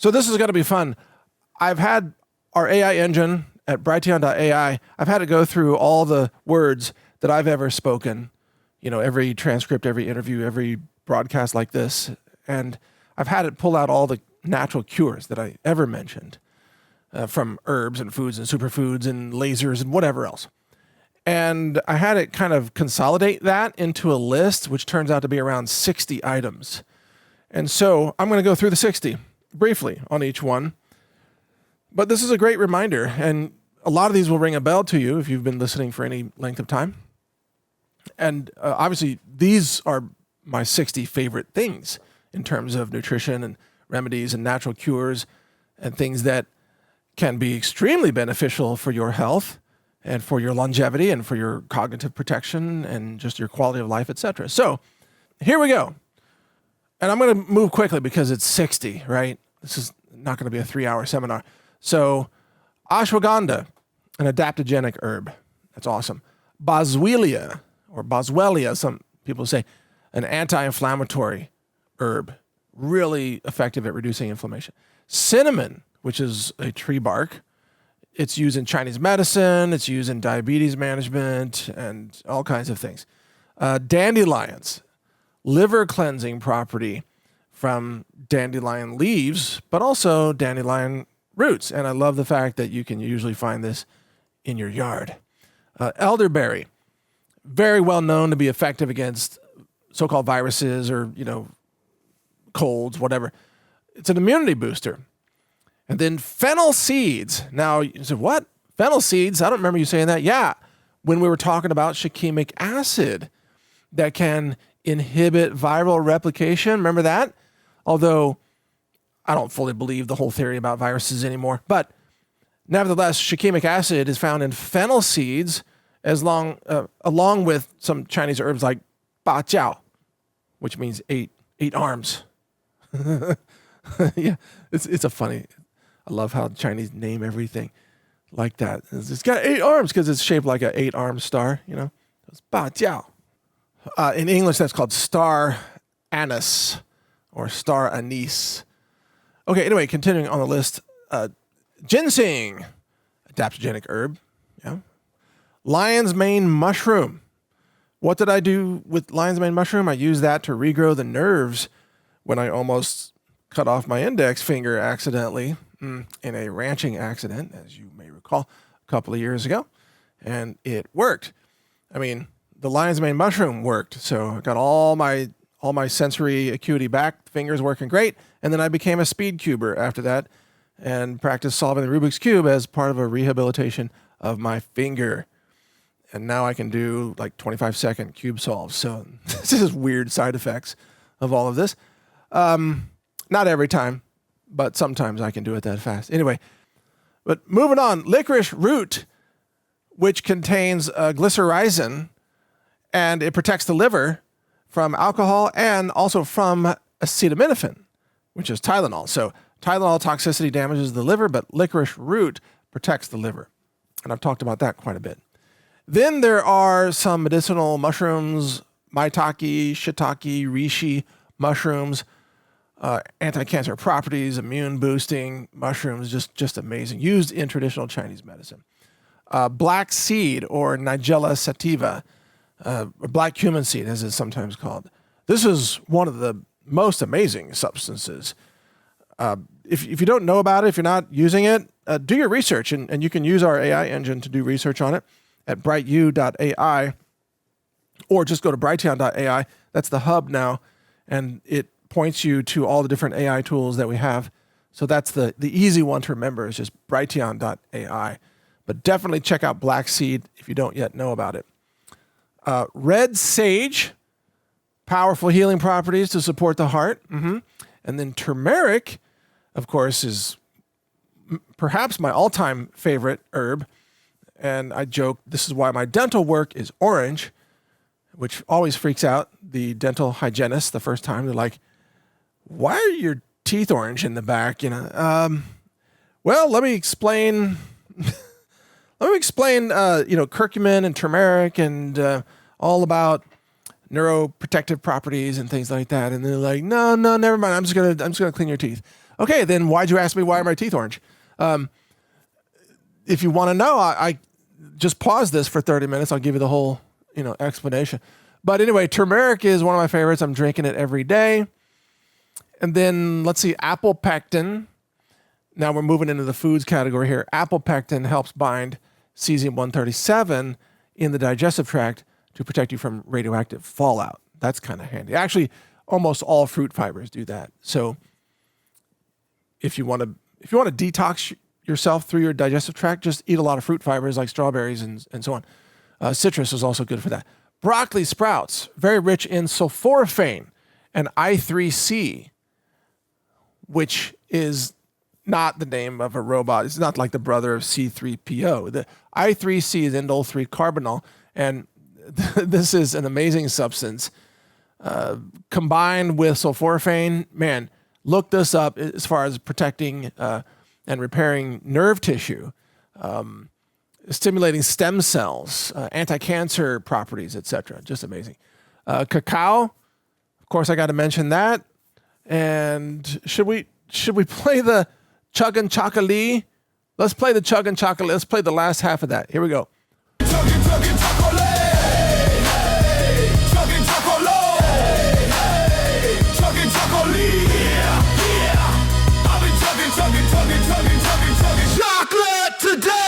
So this is going to be fun. I've had our AI engine at Brighteon.ai, I've had to go through all the words that I've ever spoken, every transcript, every interview, every broadcast like this. And I've had it pull out all the natural cures that I ever mentioned from herbs and foods and superfoods and lasers and whatever else. And I had it kind of consolidate that into a list, which turns out to be around 60 items. And so I'm going to go through the 60 briefly on each one. But this is a great reminder, and a lot of these will ring a bell to you if you've been listening for any length of time. And obviously, these are my 60 favorite things in terms of nutrition and remedies and natural cures and things that can be extremely beneficial for your health and for your longevity and for your cognitive protection and just your quality of life, etc. So here we go. And I'm going to move quickly because it's 60, right? This is not going to be a 3-hour seminar. So ashwagandha, an adaptogenic herb. That's awesome. Boswellia, or boswellia, some people say, an anti-inflammatory herb. Really effective at reducing inflammation. Cinnamon, which is a tree bark. It's used in Chinese medicine. It's used in diabetes management and all kinds of things. Dandelions, liver cleansing property from dandelion leaves, but also dandelion roots. And I love the fact that you can usually find this in your yard. Elderberry, very well known to be effective against so-called viruses or, colds, whatever. It's an immunity booster. And then fennel seeds. Now, you say, what? Fennel seeds? I don't remember you saying that. Yeah, when we were talking about shikimic acid that can inhibit viral replication. Remember that? Although I don't fully believe the whole theory about viruses anymore. But nevertheless, shikimic acid is found in fennel seeds along with some Chinese herbs like ba jiao, which means eight arms. Yeah, it's a funny. I love how Chinese name everything like that. It's got 8 arms because it's shaped like an 8-armed star. It's ba jiao. In English, that's called star anise or star anise. Okay, anyway, continuing on the list, ginseng, adaptogenic herb. Yeah. Lion's mane mushroom. What did I do with lion's mane mushroom? I used that to regrow the nerves when I almost cut off my index finger accidentally in a ranching accident, as you may recall, a couple of years ago. And it worked. I mean, the lion's mane mushroom worked. So I got all my sensory acuity back, fingers working great. And then I became a speed cuber after that and practiced solving the Rubik's Cube as part of a rehabilitation of my finger. And now I can do like 25-second cube solves. So this is weird side effects of all of this. Not every time, but sometimes I can do it that fast. Anyway, but moving on, licorice root, which contains glycyrrhizin, and it protects the liver from alcohol and also from acetaminophen, which is Tylenol. So Tylenol toxicity damages the liver, but licorice root protects the liver. And I've talked about that quite a bit. Then there are some medicinal mushrooms, maitake, shiitake, reishi mushrooms, anti-cancer properties, immune boosting mushrooms, just amazing. Used in traditional Chinese medicine. Black seed or Nigella sativa, black cumin seed as it's sometimes called. This is one of the most amazing substances. If you don't know about it, if you're not using it, do your research and you can use our AI engine to do research on it at brightu.ai or just go to brighteon.ai. That's the hub now, and it points you to all the different AI tools that we have. So that's the easy one to remember is just brighteon.ai. But definitely check out black seed if you don't yet know about it. Red sage, powerful healing properties to support the heart. And then turmeric, of course, is perhaps my all-time favorite herb. And I joke, this is why my dental work is orange, which always freaks out the dental hygienist the first time. They're like, why are your teeth orange in the back? Well, let me explain. Curcumin and turmeric and all about neuroprotective properties and things like that. And they're like, no, never mind. I'm just gonna clean your teeth. Okay, then why'd you ask me why are my teeth orange? If you want to know, I just pause this for 30 minutes. I'll give you the whole, explanation. But anyway, turmeric is one of my favorites. I'm drinking it every day. And then let's see, apple pectin. Now we're moving into the foods category here. Apple pectin helps bind cesium-137 in the digestive tract to protect you from radioactive fallout. That's kind of handy. Actually, almost all fruit fibers do that. So if you want to detox yourself through your digestive tract, just eat a lot of fruit fibers like strawberries and so on. Citrus is also good for that. Broccoli sprouts, very rich in sulforaphane and I3C, which is not the name of a robot. It's not like the brother of C3PO. The I3C is indole 3-carbinol, and this is an amazing substance. Combined with sulforaphane, man, look this up as far as protecting and repairing nerve tissue, stimulating stem cells, anti-cancer properties, etc. Just amazing. Cacao, of course, I got to mention that. And should we play the Chuggin' Chocolate? Let's play the Chuggin' Chocolate. Let's play the last half of that. Here we go. Chuggin' chocolate. Hey, chuggin' chocolate. Hey, chuggin' chocolate. Yeah. I've been chugging chocolate today.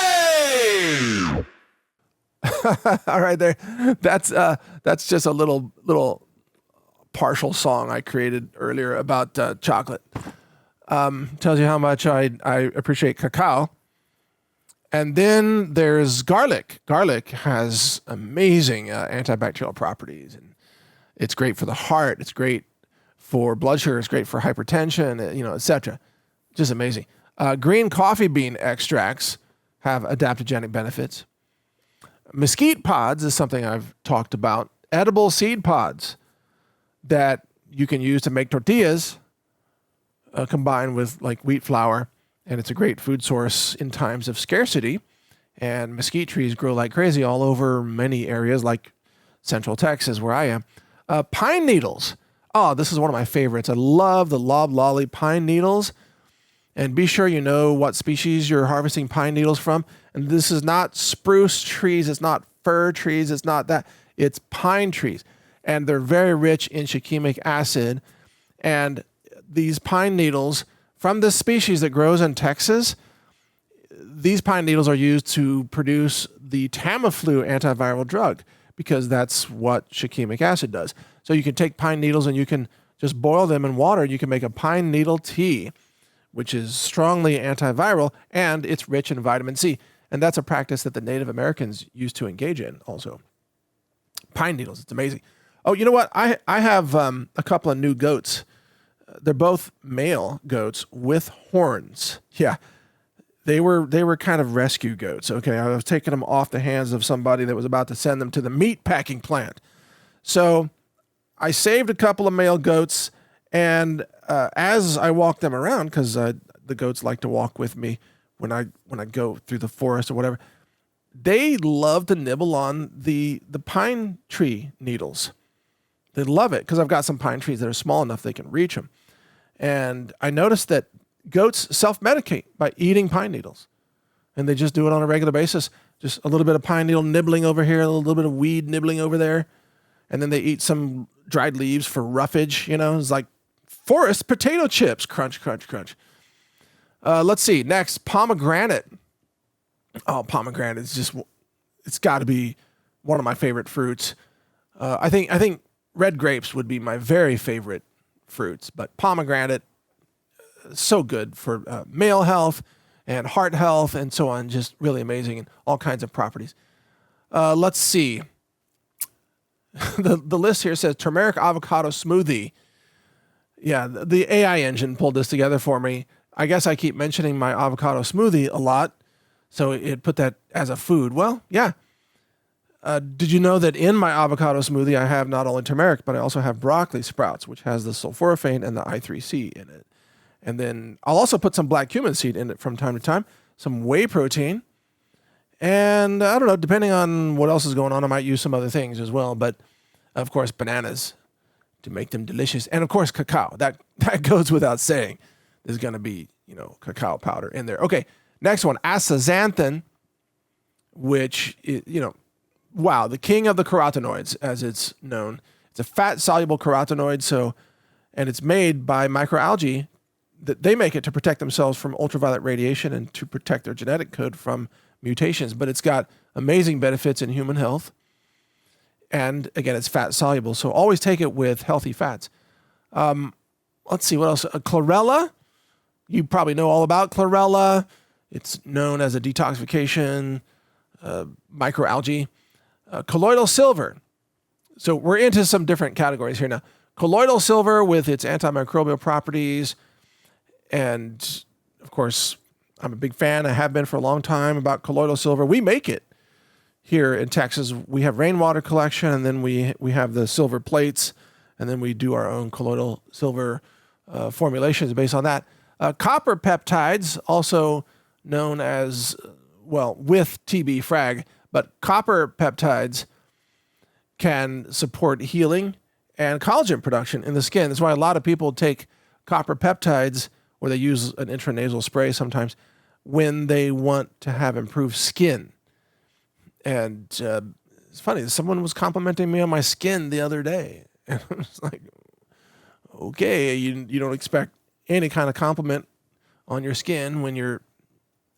All right, there. That's just a little partial song I created earlier about chocolate. Tells you how much I appreciate cacao. And then there's garlic. Garlic has amazing antibacterial properties, and it's great for the heart. It's great for blood sugar. It's great for hypertension, etc. Just amazing. Green coffee bean extracts have adaptogenic benefits. Mesquite pods is something I've talked about. Edible seed pods that you can use to make tortillas, combined with like wheat flour, and it's a great food source in times of scarcity. And mesquite trees grow like crazy all over many areas, like Central Texas, where I am. Pine needles. Oh, this is one of my favorites. I love the loblolly pine needles. And be sure you know what species you're harvesting pine needles from. And this is not spruce trees. It's not fir trees. It's not that. It's pine trees. And they're very rich in shikimic acid. And these pine needles from this species that grows in Texas, these pine needles are used to produce the Tamiflu antiviral drug, because that's what shikimic acid does. So you can take pine needles and you can just boil them in water. You can make a pine needle tea, which is strongly antiviral, and it's rich in vitamin C. And that's a practice that the Native Americans used to engage in also. Pine needles, it's amazing. Oh, you know what? I have a couple of new goats. They're both male goats with horns. Yeah, they were kind of rescue goats. Okay, I was taking them off the hands of somebody that was about to send them to the meat packing plant. So I saved a couple of male goats, and as I walked them around, because the goats like to walk with me when I go through the forest or whatever, they love to nibble on the pine tree needles. They love it because I've got some pine trees that are small enough they can reach them. And I noticed that goats self-medicate by eating pine needles. And they just do it on a regular basis. Just a little bit of pine needle nibbling over here, a little bit of weed nibbling over there. And then they eat some dried leaves for roughage. It's like forest potato chips. Crunch, crunch, crunch. Let's see. Next, pomegranate. Oh, pomegranate is just, it's got to be one of my favorite fruits. I think red grapes would be my very favorite fruits, but pomegranate, so good for male health and heart health and so on. Just really amazing and all kinds of properties. Let's see. The list here says turmeric avocado smoothie. Yeah, the AI engine pulled this together for me. I guess I keep mentioning my avocado smoothie a lot, so it put that as a food. Well, yeah. Did you know that in my avocado smoothie, I have not only turmeric, but I also have broccoli sprouts, which has the sulforaphane and the I3C in it. And then I'll also put some black cumin seed in it from time to time, some whey protein. And I don't know, depending on what else is going on, I might use some other things as well. But of course, bananas to make them delicious. And of course, cacao. That goes without saying. is going to be, cacao powder in there. Okay, next one, astaxanthin, which is, the king of the carotenoids, as it's known. It's a fat-soluble carotenoid, and it's made by microalgae. They make it to protect themselves from ultraviolet radiation and to protect their genetic code from mutations. But it's got amazing benefits in human health. And again, it's fat-soluble, so always take it with healthy fats. Let's see, what else? Chlorella. You probably know all about chlorella. It's known as a detoxification microalgae. Colloidal silver. So we're into some different categories here now. Colloidal silver with its antimicrobial properties. And, of course, I'm a big fan. I have been for a long time about colloidal silver. We make it here in Texas. We have rainwater collection, and then we have the silver plates, and then we do our own colloidal silver formulations based on that. Copper peptides, also known as, with TB frag, but copper peptides can support healing and collagen production in the skin. That's why a lot of people take copper peptides, or they use an intranasal spray sometimes, when they want to have improved skin. And it's funny, someone was complimenting me on my skin the other day. And I was like, okay, you don't expect any kind of compliment on your skin when you're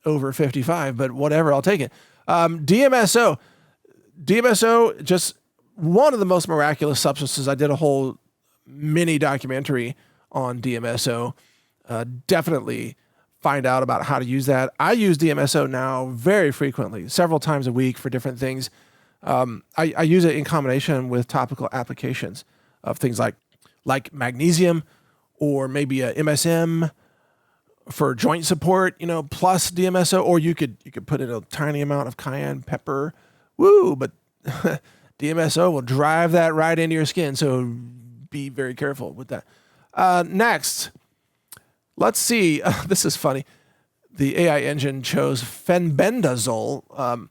over 55, but whatever, I'll take it. DMSO. DMSO, just one of the most miraculous substances. I did a whole mini documentary on DMSO. Definitely find out about how to use that. I use DMSO now very frequently, several times a week for different things. I use it in combination with topical applications of things like magnesium, or maybe a MSM for joint support, plus DMSO, or you could put in a tiny amount of cayenne pepper. Woo, but DMSO will drive that right into your skin, so be very careful with that. Next, let's see. This is funny. The AI engine chose fenbendazole.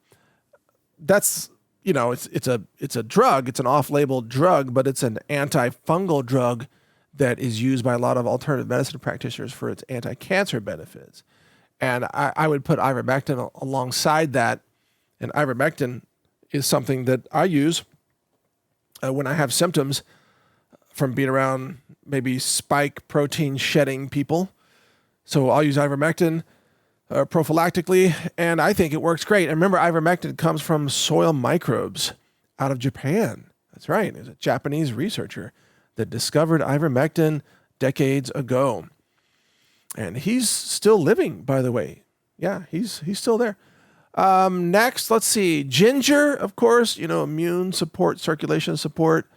That's, it's a drug. It's an off-label drug, but it's an antifungal drug that is used by a lot of alternative medicine practitioners for its anti-cancer benefits. And I would put ivermectin alongside that. And ivermectin is something that I use when I have symptoms from being around maybe spike protein shedding people. So I'll use ivermectin prophylactically, and I think it works great. And remember, ivermectin comes from soil microbes out of Japan. That's right. There's a Japanese researcher that discovered ivermectin decades ago. And he's still living, by the way. Yeah, he's still there. Next, let's see. Ginger, of course, immune support, circulation support.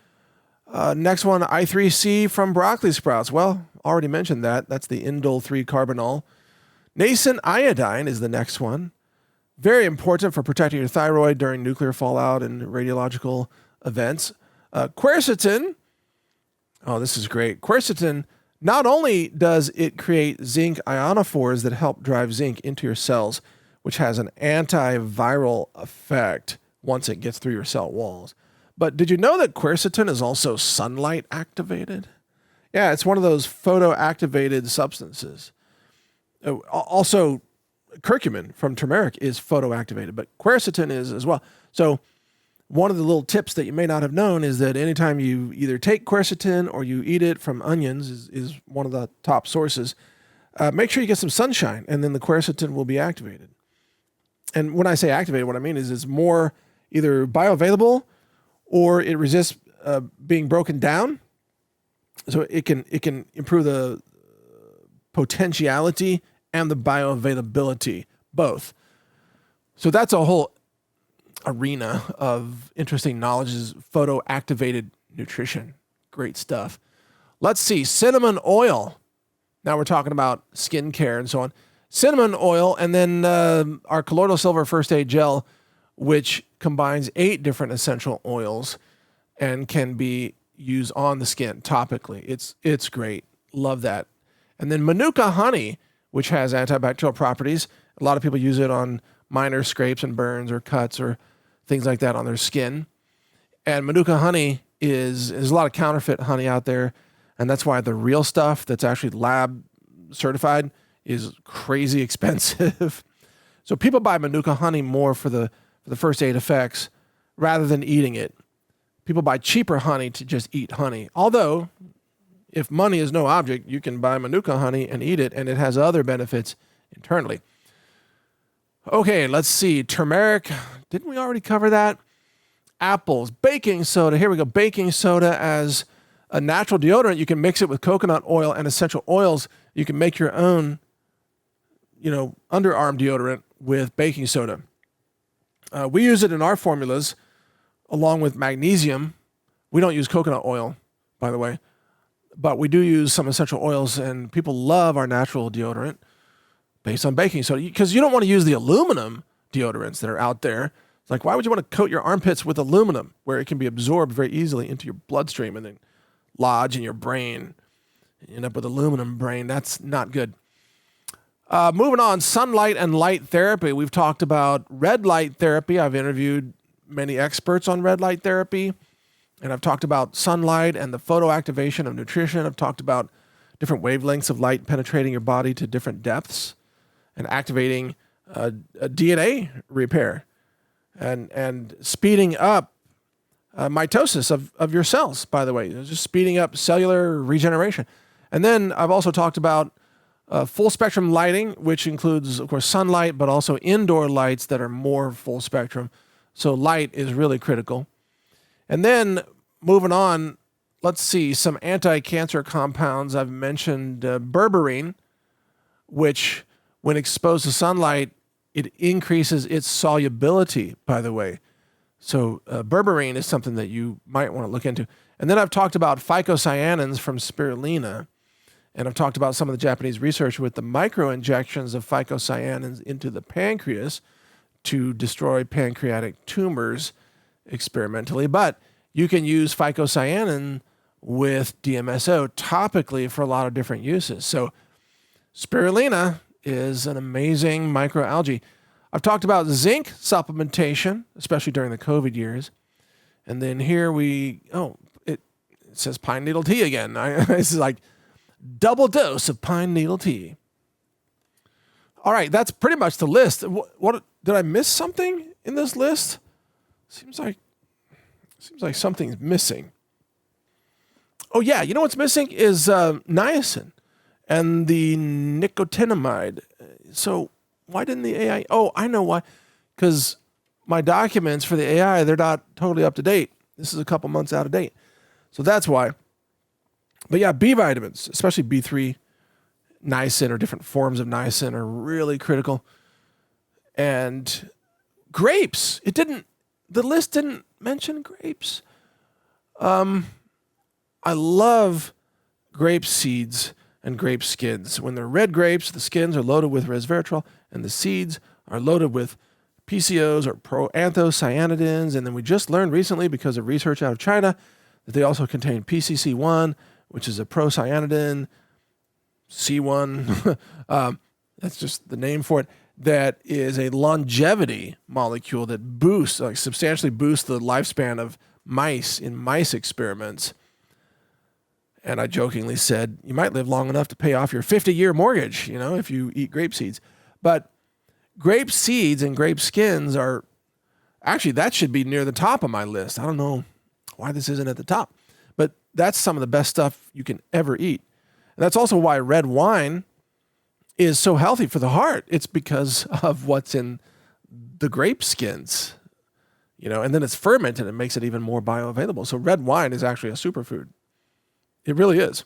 Next one, I3C from broccoli sprouts. Well, already mentioned that. That's the indole 3-carbinol. Nascent iodine is the next one. Very important for protecting your thyroid during nuclear fallout and radiological events. Quercetin. Oh, this is great. Quercetin, not only does it create zinc ionophores that help drive zinc into your cells, which has an antiviral effect once it gets through your cell walls, but did you know that quercetin is also sunlight activated? Yeah, it's one of those photoactivated substances. Also, curcumin from turmeric is photoactivated, but quercetin is as well. So one of the little tips that you may not have known is that anytime you either take quercetin or you eat it from onions is one of the top sources, make sure you get some sunshine, and then the quercetin will be activated. And when I say activated, what I mean is it's more either bioavailable or it resists being broken down. So it can improve the potentiality and the bioavailability, both. So that's a whole arena of interesting knowledge, is photoactivated nutrition. Great stuff. Let's see, cinnamon oil. Now we're talking about skincare and so on. Cinnamon oil, and then our colloidal silver first aid gel, which combines 8 different essential oils and can be used on the skin topically. It's great. Love that. And then Manuka honey, which has antibacterial properties. A lot of people use it on minor scrapes and burns or cuts or things like that on their skin. And Manuka honey there's a lot of counterfeit honey out there, and that's why the real stuff that's actually lab certified is crazy expensive. So people buy Manuka honey more for the first aid effects rather than eating it. People buy cheaper honey to just eat honey. Although, if money is no object, you can buy Manuka honey and eat it, and it has other benefits internally. Okay, let's see. Turmeric. Didn't we already cover that? Apples. Baking soda. Here we go. Baking soda as a natural deodorant. You can mix it with coconut oil and essential oils. You can make your own, underarm deodorant with baking soda. We use it in our formulas along with magnesium. We don't use coconut oil, by the way, but we do use some essential oils, and people love our natural deodorant based on baking soda, because you don't want to use the aluminum deodorants that are out there. It's like, why would you want to coat your armpits with aluminum where it can be absorbed very easily into your bloodstream and then lodge in your brain? You end up with aluminum brain. That's not good. Moving on, sunlight and light therapy. We've talked about red light therapy. I've interviewed many experts on red light therapy, and I've talked about sunlight and the photoactivation of nutrition. I've talked about different wavelengths of light penetrating your body to different depths and activating a DNA repair and speeding up mitosis of your cells, by the way, just speeding up cellular regeneration. And then I've also talked about full spectrum lighting, which includes, of course, sunlight, but also indoor lights that are more full spectrum. So light is really critical. And then moving on, let's see, some anti-cancer compounds. I've mentioned berberine, which when exposed to sunlight, it increases its solubility, by the way. So berberine is something that you might want to look into. And then I've talked about phycocyanins from spirulina. And I've talked about some of the Japanese research with the microinjections of phycocyanins into the pancreas to destroy pancreatic tumors experimentally. But you can use phycocyanin with DMSO topically for a lot of different uses. So spirulina is an amazing microalgae. I've talked about zinc supplementation, especially during the COVID years. And then here it says pine needle tea again. This is like double dose of pine needle tea. All right, that's pretty much the list. What did I miss something in this list? Seems like something's missing. Oh yeah, you know what's missing is niacin and the nicotinamide. So why didn't the AI? Oh, I know why. Because my documents for the AI, they're not totally up to date. This is a couple months out of date. So that's why. But yeah, B vitamins, especially B3, niacin or different forms of niacin are really critical. And grapes. The list didn't mention grapes. I love grape seeds and grape skins. When they're red grapes, the skins are loaded with resveratrol and the seeds are loaded with PCOs or proanthocyanidins. And then we just learned recently, because of research out of China, that they also contain PCC1, which is a procyanidin, C1, that's just the name for it, that is a longevity molecule that substantially boosts the lifespan of mice in mice experiments. And I jokingly said, you might live long enough to pay off your 50-year mortgage, if you eat grape seeds. But grape seeds and grape skins are, actually, that should be near the top of my list. I don't know why this isn't at the top, but that's some of the best stuff you can ever eat. And that's also why red wine is so healthy for the heart. It's because of what's in the grape skins, and then it's fermented and makes it even more bioavailable. So red wine is actually a superfood. It really is.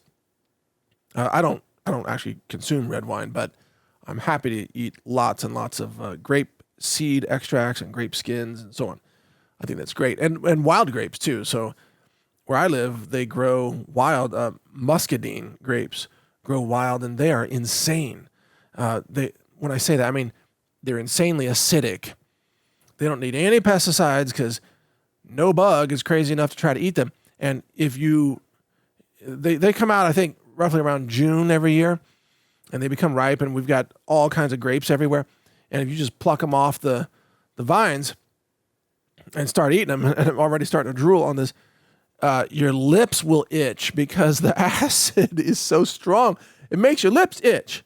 I don't actually consume red wine, but I'm happy to eat lots and lots of grape seed extracts and grape skins and so on. I think that's great. And wild grapes too. So where I live, they grow wild muscadine grapes, grow wild, and they are insane. When I say that, I mean they're insanely acidic. They don't need any pesticides because no bug is crazy enough to try to eat them. And if they come out, I think, roughly around June every year, and they become ripe, and we've got all kinds of grapes everywhere. And if you just pluck them off the vines and start eating them, and I'm already starting to drool on this, your lips will itch because the acid is so strong. It makes your lips itch.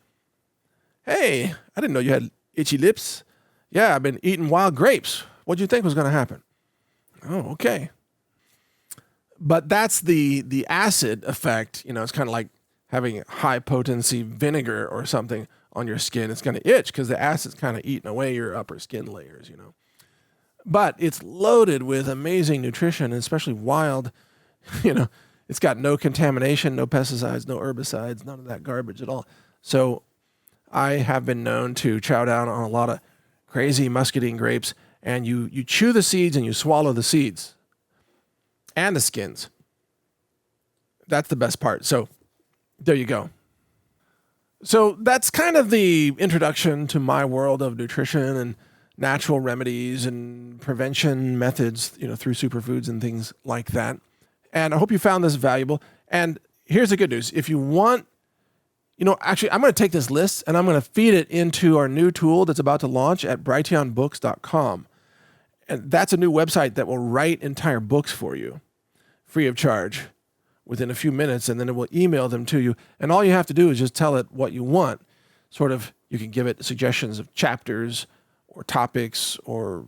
Hey, I didn't know you had itchy lips. Yeah, I've been eating wild grapes. What do you think was going to happen? Oh, okay. But that's the acid effect. It's kind of like having high potency vinegar or something on your skin. It's going to itch because the acid's kind of eating away your upper skin layers, But it's loaded with amazing nutrition, especially wild. It's got no contamination, no pesticides, no herbicides, none of that garbage at all. So I have been known to chow down on a lot of crazy muscadine grapes, and you chew the seeds and you swallow the seeds and the skins. That's the best part. So there you go. So that's kind of the introduction to my world of nutrition and natural remedies and prevention methods, through superfoods and things like that. And I hope you found this valuable. And here's the good news. If you want, actually, I'm going to take this list and I'm going to feed it into our new tool that's about to launch at brighteonbooks.com. And that's a new website that will write entire books for you, free of charge, within a few minutes, and then it will email them to you. And all you have to do is just tell it what you want. You can give it suggestions of chapters or topics, or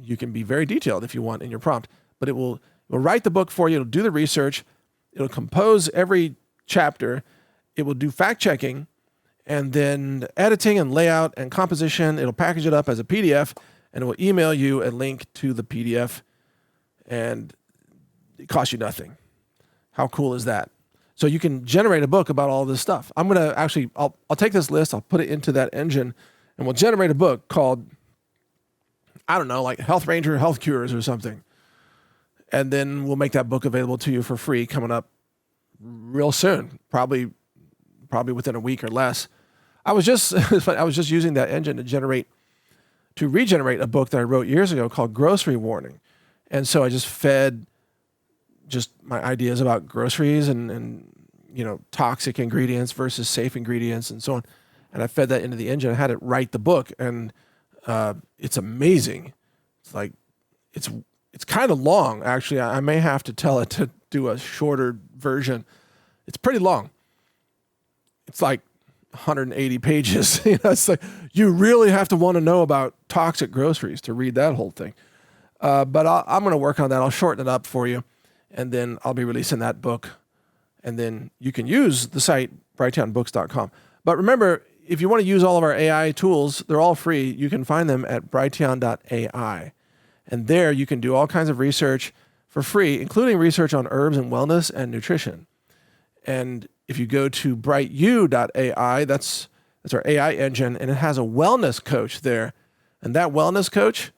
you can be very detailed if you want in your prompt. But it will write the book for you. It'll do the research. It'll compose every chapter. It will do fact checking, and then editing and layout and composition. It'll package it up as a PDF, and it will email you a link to the PDF, and it costs you nothing. How cool is that? So you can generate a book about all this stuff. I'm going to actually, I'll take this list, I'll put it into that engine, and we'll generate a book called, I don't know, like Health Ranger Health Cures or something. And then we'll make that book available to you for free coming up real soon, probably within a week or less. I was just using that engine to regenerate a book that I wrote years ago called Grocery Warning. And so I just fed my ideas about groceries and toxic ingredients versus safe ingredients and so on. And I fed that into the engine. I had it write the book, and it's amazing. It's kind of long, actually. I may have to tell it to do a shorter version. It's pretty long. It's like 180 pages. It's like you really have to want to know about toxic groceries to read that whole thing. But I'm going to work on that. I'll shorten it up for you, and then I'll be releasing that book. And then you can use the site, brighteonbooks.com. But remember, if you want to use all of our AI tools, they're all free. You can find them at brighteon.ai. And there you can do all kinds of research for free, including research on herbs and wellness and nutrition. And if you go to brightu.ai, that's our AI engine, and it has a wellness coach there. And that wellness coach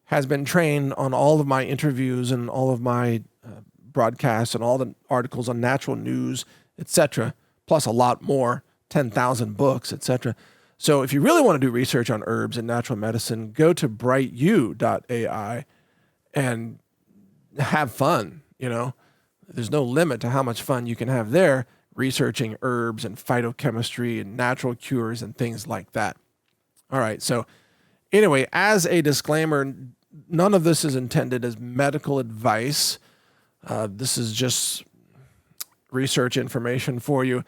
has been trained on all of my interviews and all of my broadcasts and all the articles on natural news, etc., plus a lot more, 10,000 books, etc. So if you really want to do research on herbs and natural medicine, go to brightu.ai and have fun. There's no limit to how much fun you can have there researching herbs and phytochemistry and natural cures and things like that. All right. So anyway, as a disclaimer, none of this is intended as medical advice. This is just research information for you.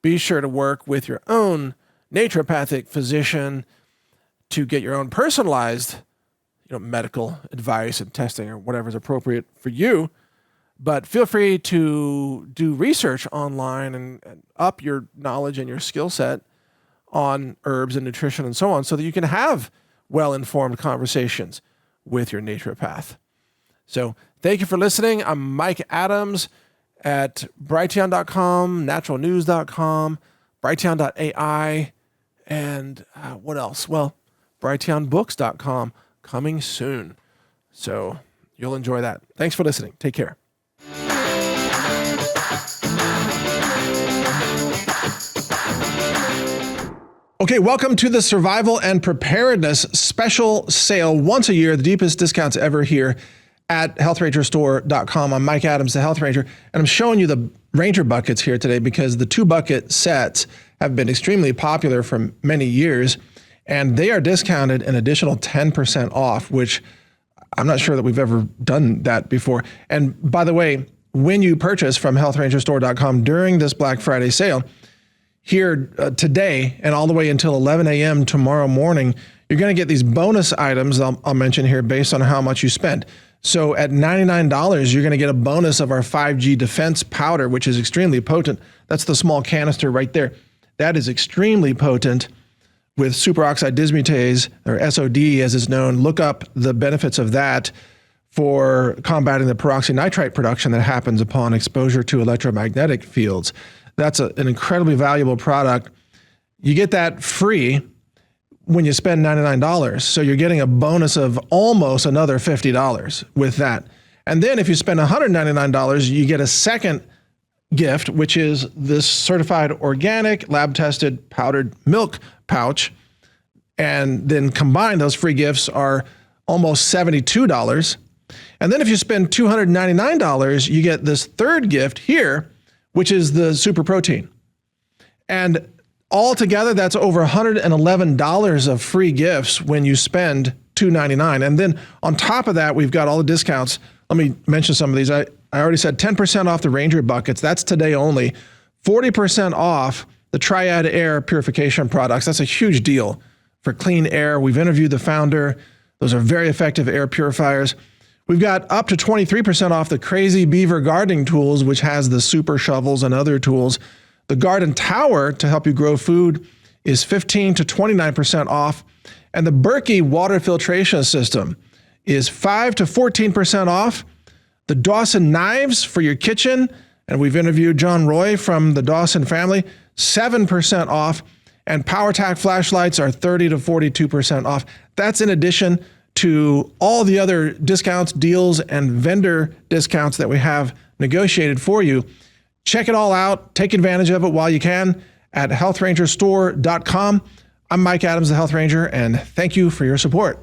Be sure to work with your own naturopathic physician to get your own personalized, medical advice and testing or whatever is appropriate for you. But feel free to do research online and up your knowledge and your skill set on herbs and nutrition and so on, so that you can have well-informed conversations with your naturopath. So thank you for listening. I'm Mike Adams at brighteon.com, naturalnews.com, brighteon.ai, and what else? Well, brighteonbooks.com coming soon. So you'll enjoy that. Thanks for listening. Take care. Okay, welcome to the Survival and Preparedness special sale. Once a year, the deepest discounts ever here at healthrangerstore.com. I'm Mike Adams, the Health Ranger, and I'm showing you the Ranger buckets here today because the 2-bucket sets have been extremely popular for many years, and they are discounted an additional 10% off, which I'm not sure that we've ever done that before. And by the way, when you purchase from healthrangerstore.com during this Black Friday sale, here today and all the way until 11 a.m. tomorrow morning, you're going to get these bonus items I'll mention here based on how much you spend. So at $99, you're going to get a bonus of our 5G defense powder, which is extremely potent. That's the small canister right there. That is extremely potent with superoxide dismutase, or SOD as it's known. Look up the benefits of that for combating the peroxynitrite production that happens upon exposure to electromagnetic fields. That's an incredibly valuable product. You get that free when you spend $99. So you're getting a bonus of almost another $50 with that. And then if you spend $199, you get a second gift, which is this certified organic, lab-tested powdered milk pouch. And then combined, those free gifts are almost $72. And then if you spend $299, you get this third gift here, which is the super protein. And altogether, that's over $111 of free gifts when you spend $299. And then on top of that, we've got all the discounts. Let me mention some of these. I already said 10% off the Ranger buckets. That's today only. 40% off the Triad Air purification products. That's a huge deal for clean air. We've interviewed the founder. Those are very effective air purifiers. We've got up to 23% off the Crazy Beaver gardening tools, which has the super shovels and other tools. The Garden Tower to help you grow food is 15 to 29% off. And the Berkey water filtration system is 5 to 14% off. The Dawson knives for your kitchen, and we've interviewed John Roy from the Dawson family, 7% off. And PowerTac flashlights are 30 to 42% off. That's in addition to all the other discounts, deals, and vendor discounts that we have negotiated for you. Check it all out. Take advantage of it while you can at healthrangerstore.com. I'm Mike Adams, the Health Ranger, and thank you for your support.